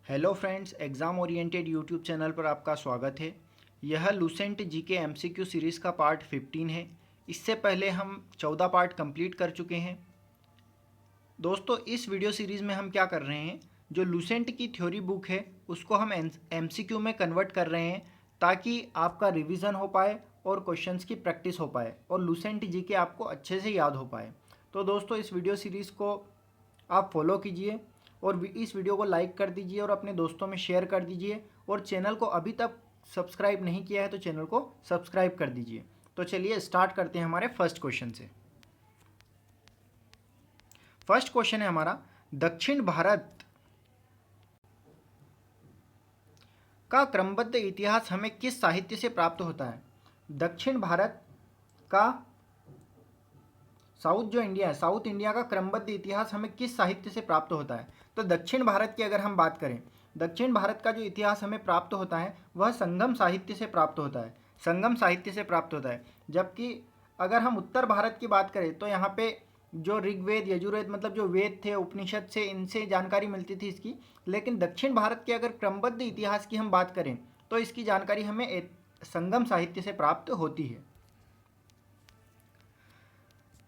Hello friends, exam oriented YouTube channel पर आपका स्वागत है। यह लूसेंट जीके एमसीक्यू सीरीज़ का पार्ट 15 है। इससे पहले हम 14 पार्ट कंप्लीट कर चुके हैं। दोस्तों, इस वीडियो सीरीज़ में हम क्या कर रहे हैं, जो लूसेंट की थ्योरी बुक है उसको हम एमसीक्यू में कन्वर्ट कर रहे हैं ताकि आपका रिवीजन हो पाए और क्वेश्चंस की प्रैक्टिस हो पाए और लूसेंट जीके आपको अच्छे से याद हो पाए। तो दोस्तों, इस वीडियो सीरीज़ को आप फॉलो कीजिए और इस वीडियो को लाइक कर दीजिए और अपने दोस्तों में शेयर कर दीजिए। और चैनल को अभी तक सब्सक्राइब नहीं किया है तो चैनल को सब्सक्राइब कर दीजिए। तो चलिए स्टार्ट करते हैं हमारे फर्स्ट क्वेश्चन से। फर्स्ट क्वेश्चन है हमारा, दक्षिण भारत का क्रमबद्ध इतिहास हमें किस साहित्य से प्राप्त होता है? दक्षिण भारत का साउथ इंडिया का क्रमबद्ध इतिहास हमें किस साहित्य से प्राप्त होता है? तो दक्षिण भारत की अगर हम बात करें, दक्षिण भारत का जो इतिहास हमें प्राप्त होता है वह संगम साहित्य से प्राप्त होता है। संगम साहित्य से प्राप्त होता है। जबकि अगर हम उत्तर भारत की बात करें तो यहाँ पे जो ऋग्वेद यजुर्वेद मतलब जो वेद थे, उपनिषद से, इनसे जानकारी मिलती थी इसकी। लेकिन दक्षिण भारत के अगर क्रमबद्ध इतिहास की हम बात करें तो इसकी जानकारी हमें संगम साहित्य से प्राप्त होती है।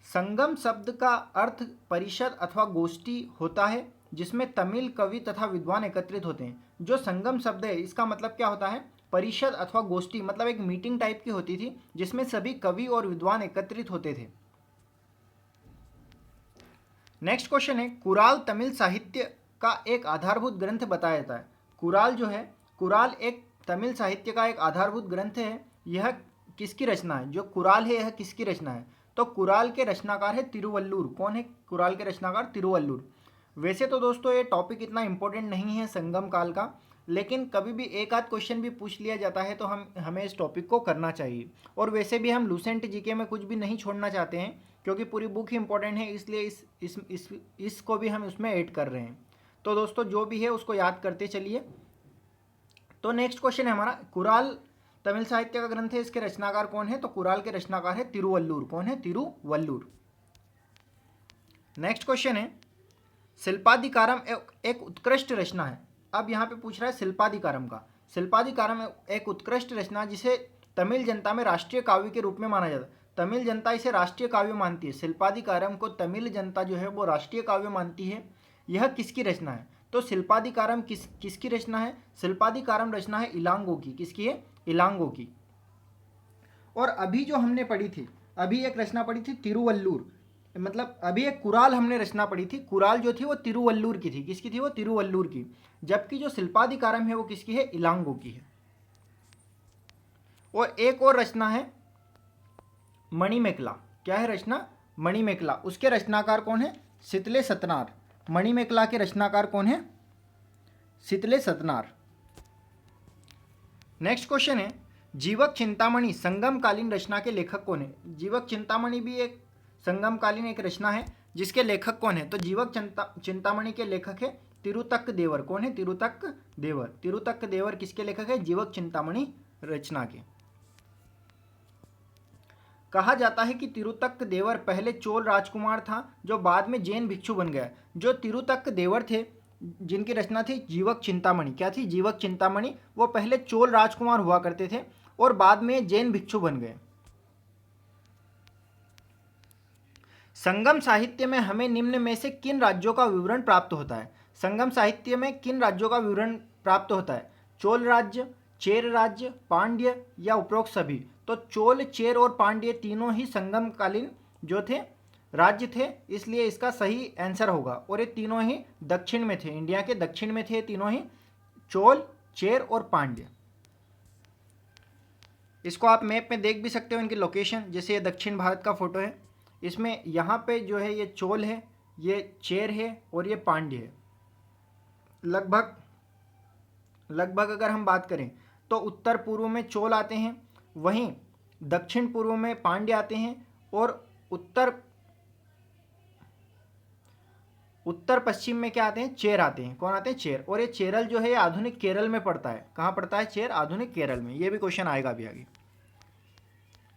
संगम शब्द का अर्थ परिषद अथवा गोष्ठी होता है जिसमें तमिल कवि तथा विद्वान एकत्रित होते हैं। जो संगम शब्द है इसका मतलब क्या होता है? परिषद अथवा गोष्ठी, मतलब एक मीटिंग टाइप की होती थी जिसमें सभी कवि और विद्वान एकत्रित होते थे। नेक्स्ट क्वेश्चन है, कुराल तमिल साहित्य का एक आधारभूत ग्रंथ बताया जाता है। कुराल जो है, कुराल एक तमिल साहित्य का एक आधारभूत ग्रंथ है। यह किसकी रचना है? जो कुराल है यह किसकी रचना है? तो कुराल के रचनाकार है तिरुवल्लुर। कौन है कुराल के रचनाकार? तिरुवल्लुर। वैसे तो दोस्तों ये टॉपिक इतना इंपॉर्टेंट नहीं है संगम काल का, लेकिन कभी भी एक आध क्वेश्चन भी पूछ लिया जाता है तो हमें इस टॉपिक को करना चाहिए। और वैसे भी हम लूसेंट जीके में कुछ भी नहीं छोड़ना चाहते हैं क्योंकि पूरी बुक ही इंपॉर्टेंट है, इसलिए इसको भी हम उसमें ऐड कर रहे हैं। तो दोस्तों जो भी है उसको याद करते चलिए। तो नेक्स्ट क्वेश्चन है हमारा, कुराल तमिल साहित्य का ग्रंथ है, इसके रचनाकार कौन है? तो कुराल के रचनाकार है तिरुवल्लुर। कौन है? तिरुवल्लुर। नेक्स्ट क्वेश्चन है, शिल्पाधिकारम एक उत्कृष्ट रचना है। अब यहाँ पे पूछ रहा है शिल्पाधिकारम का। शिल्पाधिकारम एक उत्कृष्ट रचना जिसे तमिल जनता में राष्ट्रीय काव्य के रूप में माना जाता है। तमिल जनता इसे राष्ट्रीय काव्य मानती है। शिल्पाधिकारम को तमिल जनता जो है वो राष्ट्रीय काव्य मानती है। यह किसकी रचना है? तो शिल्पाधिकारम किसकी रचना है? शिल्पाधिकारम रचना है इलांगो की। किसकी है? इलांगो की। और अभी जो हमने पढ़ी थी, अभी एक रचना पढ़ी थी तिरुवल्लुर, मतलब अभी एक कुराल हमने रचना पढ़ी थी। कुराल जो थी वो तिरुवल्लुर की थी। किसकी थी? वो तिरुवल्लुर की। जबकि जो शिल्पाधिकारम है वो किसकी है? इलांगो की है। और एक और रचना है मणिमेखला। क्या है रचना? मणिमेखला। उसके रचनाकार कौन है? शीतले सतनार। मणिमेखला के रचनाकार कौन है? शीतले सतनार। नेक्स्ट क्वेश्चन है, जीवक चिंतामणि संगमकालीन रचना के लेखक कौन है? जीवक चिंतामणि भी एक संगमकालीन एक रचना है जिसके लेखक कौन है? तो जीवक चिंतामणि के लेखक है तिरुतक्क देवर। कौन है? तिरुतक्क देवर। तिरुतक्क देवर किसके लेखक है? जीवक चिंतामणि रचना के। कहा जाता है कि तिरुतक्क देवर पहले चोल राजकुमार था जो बाद में जैन भिक्षु बन गया। जो तिरुतक्क देवर थे जिनकी रचना थी जीवक चिंतामणि, क्या थी? जीवक चिंतामणि, वो पहले चोल राजकुमार हुआ करते थे और बाद में जैन भिक्षु बन गए। संगम साहित्य में हमें निम्न में से किन राज्यों का विवरण प्राप्त होता है? संगम साहित्य में किन राज्यों का विवरण प्राप्त होता है? चोल राज्य, चेर राज्य, पांड्य या उपरोक्त सभी? तो चोल, चेर और पांड्य तीनों ही संगमकालीन जो थे राज्य थे, इसलिए इसका सही आंसर होगा। और ये तीनों ही दक्षिण में थे, इंडिया के दक्षिण में थे तीनों ही, चोल, चेर और पांड्य। इसको आप मैप में देख भी सकते हो इनकी लोकेशन। जैसे ये दक्षिण भारत का फोटो है, इसमें यहाँ पे जो है ये चोल है, ये चेर है और ये पांड्य है। लगभग अगर हम बात करें तो उत्तर पूर्व में चोल आते हैं, वहीं दक्षिण पूर्व में पांड्य आते हैं और उत्तर पश्चिम में क्या आते हैं? चेर आते हैं। कौन आते हैं? चेर। और ये चेरल जो है ये आधुनिक केरल में पड़ता है। कहाँ पड़ता है? चेर आधुनिक केरल में। ये भी क्वेश्चन आएगा अभी आगे।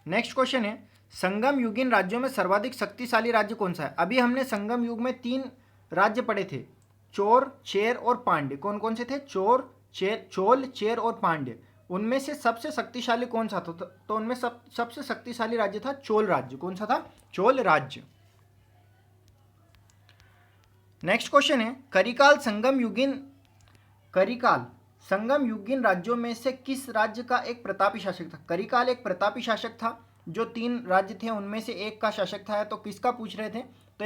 नेक्स्ट क्वेश्चन है, संगम युगीन राज्यों में सर्वाधिक शक्तिशाली राज्य कौन सा है? अभी हमने संगम युग में 3 राज्य पढ़े थे, चोर, चेर और पांड्य। कौन कौन से थे? चोर, चेर, चोल, चेर और पांड्य। उनमें से सबसे शक्तिशाली कौन सा था? तो उनमें सबसे शक्तिशाली राज्य था चोल राज्य। कौन सा था? चोल राज्य। नेक्स्ट क्वेश्चन है, करिकाल संगम युगीन राज्यों में से किस राज्य का एक प्रतापी शासक था? करिकाल एक प्रतापी शासक था जो 3 राज्य थे उनमें से एक का शासक था। तो किसका पूछ रहे थे? तो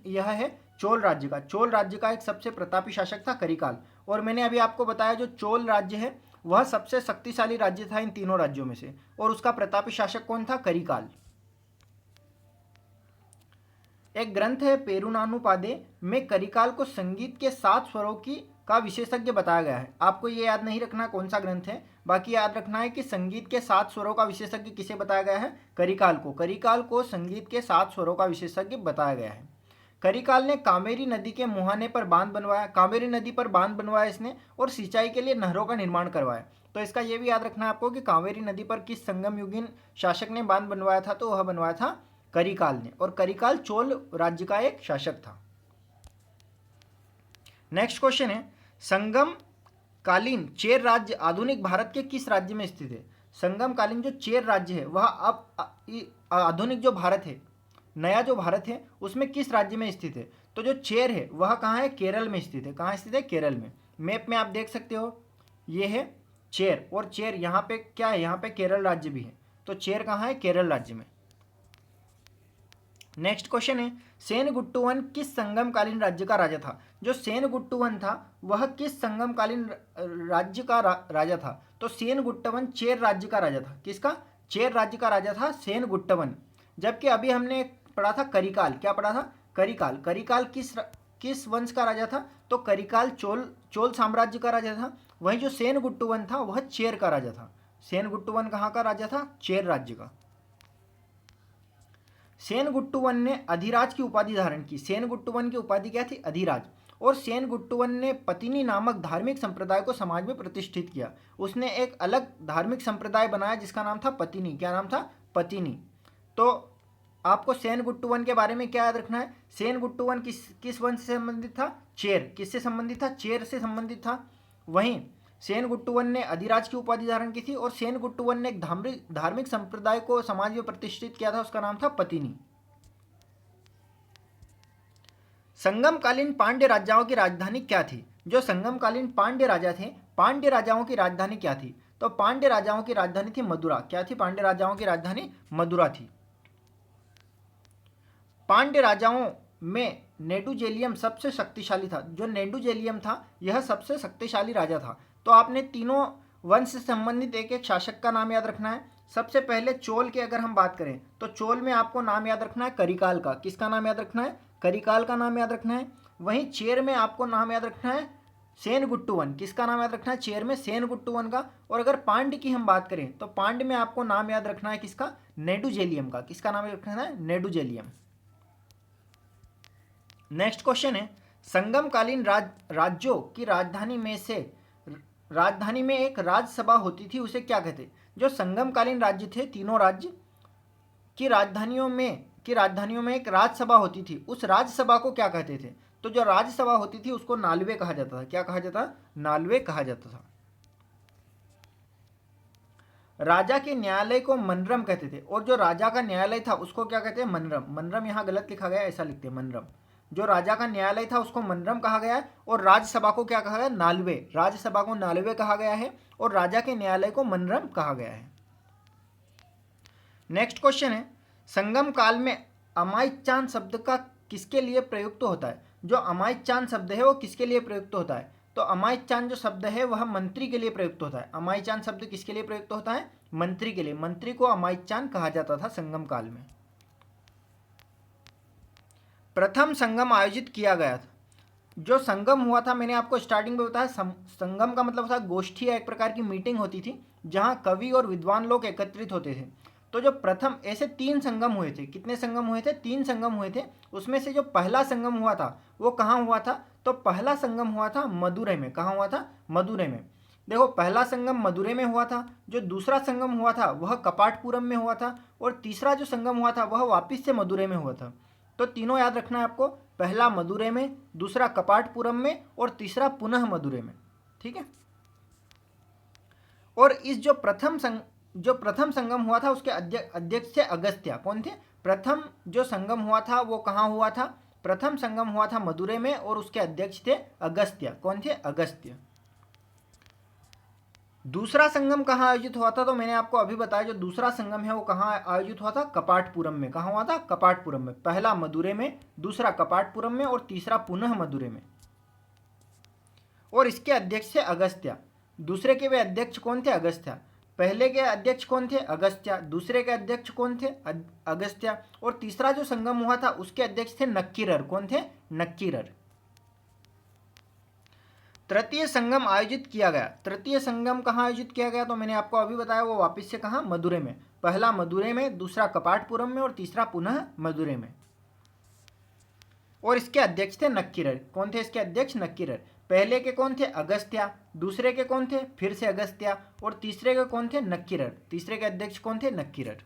यह है चोल राज्य का। चोल राज्य का एक सबसे प्रतापी शासक था करिकाल। और मैंने अभी आपको बताया जो चोल राज्य है वह सबसे शक्तिशाली राज्य था इन तीनों राज्यों में से, और उसका प्रतापी शासक कौन था? करिकाल। एक ग्रंथ है पेरुनानुपादे में करिकाल को संगीत के 7 स्वरों का विशेषज्ञ बताया गया है। आपको ये याद नहीं रखना कौन सा ग्रंथ है, बाकी याद रखना है कि संगीत के 7 स्वरों का विशेषज्ञ किसे बताया गया है? करिकाल को। करिकाल को संगीत के 7 स्वरों का विशेषज्ञ बताया गया है। करिकाल ने कावेरी नदी के मुहाने पर बांध बनवाया। कावेरी नदी पर बांध बनवाया इसने, और सिंचाई के लिए नहरों का निर्माण करवाया। तो इसका यह भी याद रखना है आपको कि कावेरी नदी पर किस संगम युगीन शासक ने बांध बनवाया था? तो वह बनवाया था करिकाल ने, और करिकाल चोल राज्य का एक शासक था। नेक्स्ट क्वेश्चन है, संगम कालीन चेर राज्य आधुनिक भारत के किस राज्य में स्थित है? संगम कालीन जो चेर राज्य है वह अब आधुनिक जो भारत है, नया जो भारत है, उसमें किस राज्य में स्थित है? तो जो चेर है वह कहाँ है? केरल में स्थित है। कहाँ स्थित है? केरल में। मैप में आप देख सकते हो, ये है चेर, और चेर यहाँ पे क्या है? यहाँ पे केरल राज्य भी है। तो चेर कहाँ है? केरल राज्य में। नेक्स्ट क्वेश्चन है, सेनगुट्टुवन किस संगमकालीन राज्य का राजा था? जो सेनगुट्टुवन था वह किस संगमकालीन राज्य का राजा था? तो सेनगुट्टवन चेर राज्य का राजा था। किसका? चेर राज्य का राजा था सेनगुट्टवन। जबकि अभी हमने पढ़ा था करिकाल। क्या पढ़ा था? करिकाल। करिकाल किस वंश का राजा था? तो करिकाल चोल साम्राज्य का राजा था। वहीं जो सेनगुट्टुवन था वह चेर का राजा था। सेनगुट्टुवन कहाँ का राजा था? चेर राज्य का। सेनगुट्टुवन ने अधिराज की उपाधि धारण की। सेनगुट्टुवन की उपाधि क्या थी? अधिराज। और सेनगुट्टुवन ने पतिनी नामक धार्मिक संप्रदाय को समाज में प्रतिष्ठित किया। उसने एक अलग धार्मिक संप्रदाय बनाया जिसका नाम था पतिनी। क्या नाम था? पतिनी। तो आपको सेनगुट्टुवन के बारे में क्या याद रखना है? सेनगुट्टुवन किस वंश से संबंधित था? चेर। किससे संबंधित था? चेर से संबंधित था। वहीं सेनगुट्टुवन ने अधिराज की उपाधि धारण की थी, और सेनगुट्टुवन ने एक धार्मिक संप्रदाय को समाज में प्रतिष्ठित किया था, उसका नाम था पतिनी। संगमकालीन पांड्य राजाओं की राजधानी क्या थी? जो संगमकालीन पांड्य राजा थे, पांड्य राजाओं की राजधानी क्या थी? तो पांड्य राजाओं की राजधानी थी मदुरा। क्या थी? पांड्य राजाओं की राजधानी मदुरा थी। पांड्य राजाओं में नेडुजेलियम सबसे शक्तिशाली था। जो नेडुजेलियम था यह सबसे शक्तिशाली राजा था। तो आपने तीनों वंश से संबंधित एक एक शासक का नाम याद रखना है। सबसे पहले चोल की अगर हम बात करें तो चोल में आपको नाम याद रखना है करिकाल का। किसका नाम याद रखना है? करिकाल का नाम याद रखना है। वहीं चेर में आपको नाम याद रखना है सेनगुट्टुवन। किसका नाम याद रखना है? चेर में सेनगुट्टुवन का। और अगर पांड्य की हम बात करें तो पांड्य में आपको नाम याद रखना है किसका? नेडुजेलियम का। किसका नाम याद रखना है? नेडुजेलियम। नेक्स्ट क्वेश्चन है, संगमकालीन राज्यों की राजधानी में एक राज्यसभा होती थी, उसे क्या कहते? जो संगमकालीन राज्य थे, तीनों राज्य की राजधानियों में एक राज्यसभा होती थी, उस राज्यसभा को क्या कहते थे? तो जो राज्यसभा होती थी उसको नालवे कहा जाता था। क्या कहा जाता? नालवे कहा जाता था। राजा के न्यायालय को मनरम कहते थे, और जो राजा का न्यायालय था उसको क्या कहते हैं? मनरम। मनरम यहाँ गलत लिखा गया, ऐसा लिखते हैं मनरम। जो राजा का न्यायालय था उसको मनरम कहा गया है, और राज्यसभा को क्या कहा गया? नालवे। राज्यसभा को नालवे कहा गया है, और राजा के न्यायालय को मनरम कहा गया है। नेक्स्ट क्वेश्चन है, संगम काल में अमाई चांद शब्द का किसके लिए प्रयुक्त होता है? जो अमाई चांद शब्द है वो किसके लिए प्रयुक्त होता है? तो अमाई चांद जो शब्द है वह मंत्री के लिए प्रयुक्त होता है। अमाई चांद शब्द किसके लिए प्रयुक्त होता है? मंत्री के लिए। मंत्री को अमाई चांद कहा जाता था संगम काल में। प्रथम संगम आयोजित किया गया था। जो संगम हुआ था मैंने आपको स्टार्टिंग में बताया, संगम का मतलब था गोष्ठी या एक प्रकार की मीटिंग होती थी जहां कवि और विद्वान लोग एकत्रित होते थे। तो जो प्रथम ऐसे 3 संगम हुए थे। कितने संगम हुए थे? 3 संगम हुए थे। उसमें से जो पहला संगम हुआ था वो कहाँ हुआ था? तो पहला संगम हुआ था मदुरै में। कहाँ हुआ था? मदुरै में। देखो, पहला संगम मदुरै में हुआ था। जो दूसरा संगम हुआ था वह कपाटपुरम में हुआ था, और तीसरा जो संगम हुआ था वह वापिस से मदुरै में हुआ था। तो तीनों याद रखना है आपको। पहला मदुरै में, दूसरा कपाटपुरम में और तीसरा पुनः मदुरै में। ठीक है। और इस जो प्रथम संगम हुआ था उसके अध्यक्ष थे अगस्त्य। कौन थे? प्रथम जो संगम हुआ था वो कहाँ हुआ था? प्रथम संगम हुआ था मदुरै में और उसके अध्यक्ष थे अगस्त्य। कौन थे? अगस्त्य। दूसरा संगम कहाँ आयोजित हुआ था? तो मैंने आपको अभी बताया जो दूसरा संगम है वो कहाँ आयोजित हुआ था? कपाटपुरम में। कहाँ हुआ था? कपाटपुरम में। पहला मदुरै में, दूसरा कपाटपुरम में और तीसरा पुनः मदुरै में। और इसके अध्यक्ष थे अगस्त्य। दूसरे के वे अध्यक्ष कौन थे? अगस्त्य। पहले के अध्यक्ष कौन थे? अगस्त्य। दूसरे के अध्यक्ष कौन थे? अगस्त्य। और तीसरा जो संगम हुआ था उसके अध्यक्ष थे नक्कीरर। कौन थे? नक्कीरर। तृतीय संगम आयोजित किया गया। तृतीय संगम कहाँ आयोजित किया गया? तो मैंने आपको अभी बताया, वो वापस से कहाँ? मदुरै में। पहला मदुरै में, दूसरा कपाटपुरम में और तीसरा पुनः मदुरै में। और इसके अध्यक्ष थे नक्कीरर। कौन थे इसके अध्यक्ष? नक्कीरर। पहले के कौन थे? अगस्त्य। दूसरे के कौन थे? फिर से अगस्त्य। और तीसरे के कौन थे? नक्कीरर। तीसरे के अध्यक्ष कौन थे? नक्कीरर।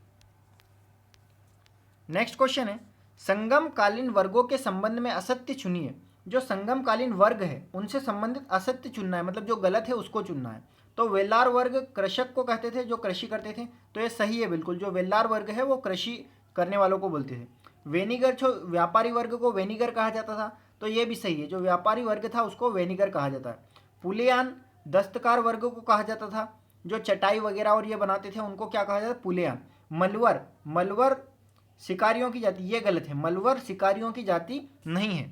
नेक्स्ट क्वेश्चन है, संगम कालीन वर्गों के संबंध में असत्य चुनिए। जो संगम कालीन वर्ग है उनसे संबंधित असत्य चुनना है, मतलब जो गलत है उसको चुनना है। तो वेल्लार वर्ग कृषक को कहते थे, जो कृषि करते थे। तो ये सही है बिल्कुल। जो वेल्लार वर्ग है वो कृषि करने वालों को बोलते थे। वेनिगर, जो व्यापारी वर्ग को वेनिगर कहा जाता था। तो ये भी सही है। जो व्यापारी वर्ग था उसको वेनिगर कहा जाता है। पुलियान दस्तकार वर्ग को कहा जाता था। जो चटाई वगैरह और ये बनाते थे उनको क्या कहा जाता है? पुलियान। मलवर शिकारियों की जाति, ये गलत है। मलवर शिकारियों की जाति नहीं है।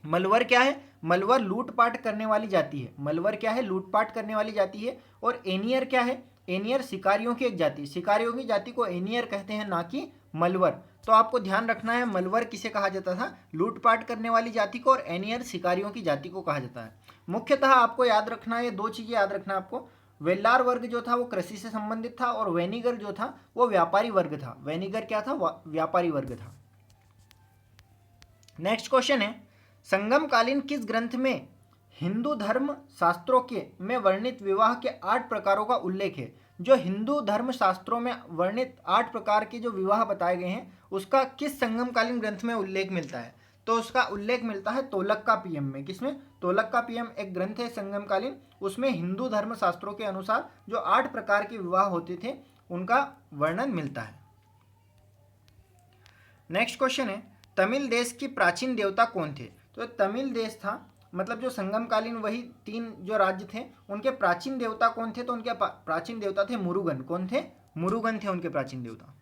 मलवर क्या है? मलवर लूटपाट करने वाली जाति है। मलवर क्या है? लूटपाट करने वाली जाति है। और एनियर क्या है? एनियर शिकारियों की एक जाति। शिकारियों की जाति को एनियर कहते हैं, ना कि मलवर। तो आपको ध्यान रखना है, मलवर किसे कहा जाता था? लूटपाट करने वाली जाति को। और एनियर शिकारियों की जाति को कहा जाता है। मुख्यतः आपको याद रखना है, ये दो चीजें याद रखना है आपको। वेल्लार वर्ग जो था वो कृषि से संबंधित था और वेनिगर जो था वो व्यापारी वर्ग था। वेनिगर क्या था? व्यापारी वर्ग था। नेक्स्ट क्वेश्चन है, संगमकालीन किस ग्रंथ में हिंदू धर्म शास्त्रों के में वर्णित विवाह के 8 प्रकारों का उल्लेख है? जो हिंदू धर्म शास्त्रों में वर्णित 8 प्रकार के जो विवाह बताए गए हैं उसका किस संगमकालीन ग्रंथ में उल्लेख मिलता है? तो उसका उल्लेख मिलता है तोलक्का पीएम में। किसमें? तोलक्का पीएम एक ग्रंथ है संगमकालीन, उसमें हिंदू धर्म शास्त्रों के अनुसार जो 8 प्रकार के विवाह होते थे उनका वर्णन मिलता है। नेक्स्ट क्वेश्चन है, तमिल देश की प्राचीन देवता कौन थे? तो तमिल देश था, मतलब जो संगमकालीन वही 3 जो राज्य थे उनके प्राचीन देवता कौन थे? तो उनके प्राचीन देवता थे मुरुगन। कौन थे? मुरुगन थे उनके प्राचीन देवता।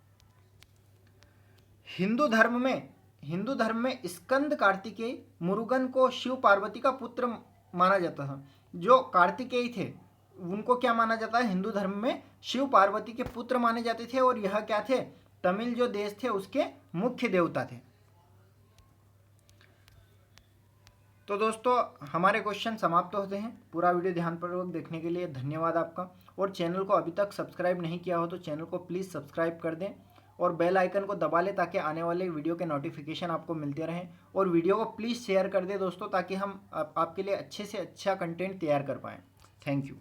हिंदू धर्म में स्कंद कार्तिकेय मुरुगन को शिव पार्वती का पुत्र माना जाता था। जो कार्तिकेय थे उनको क्या माना जाता है? हिंदू धर्म में शिव पार्वती के पुत्र माने जाते थे। और यह क्या थे? तमिल जो देश थे उसके मुख्य देवता थे। तो दोस्तों हमारे क्वेश्चन समाप्त होते हैं। पूरा वीडियो ध्यानपूर्वक देखने के लिए धन्यवाद आपका। और चैनल को अभी तक सब्सक्राइब नहीं किया हो तो चैनल को प्लीज़ सब्सक्राइब कर दें और बेल आइकन को दबा लें ताकि आने वाले वीडियो के नोटिफिकेशन आपको मिलते रहें। और वीडियो को प्लीज़ शेयर कर दें दोस्तों, ताकि हम आपके लिए अच्छे से अच्छा कंटेंट तैयार कर पाएँ। Thank you.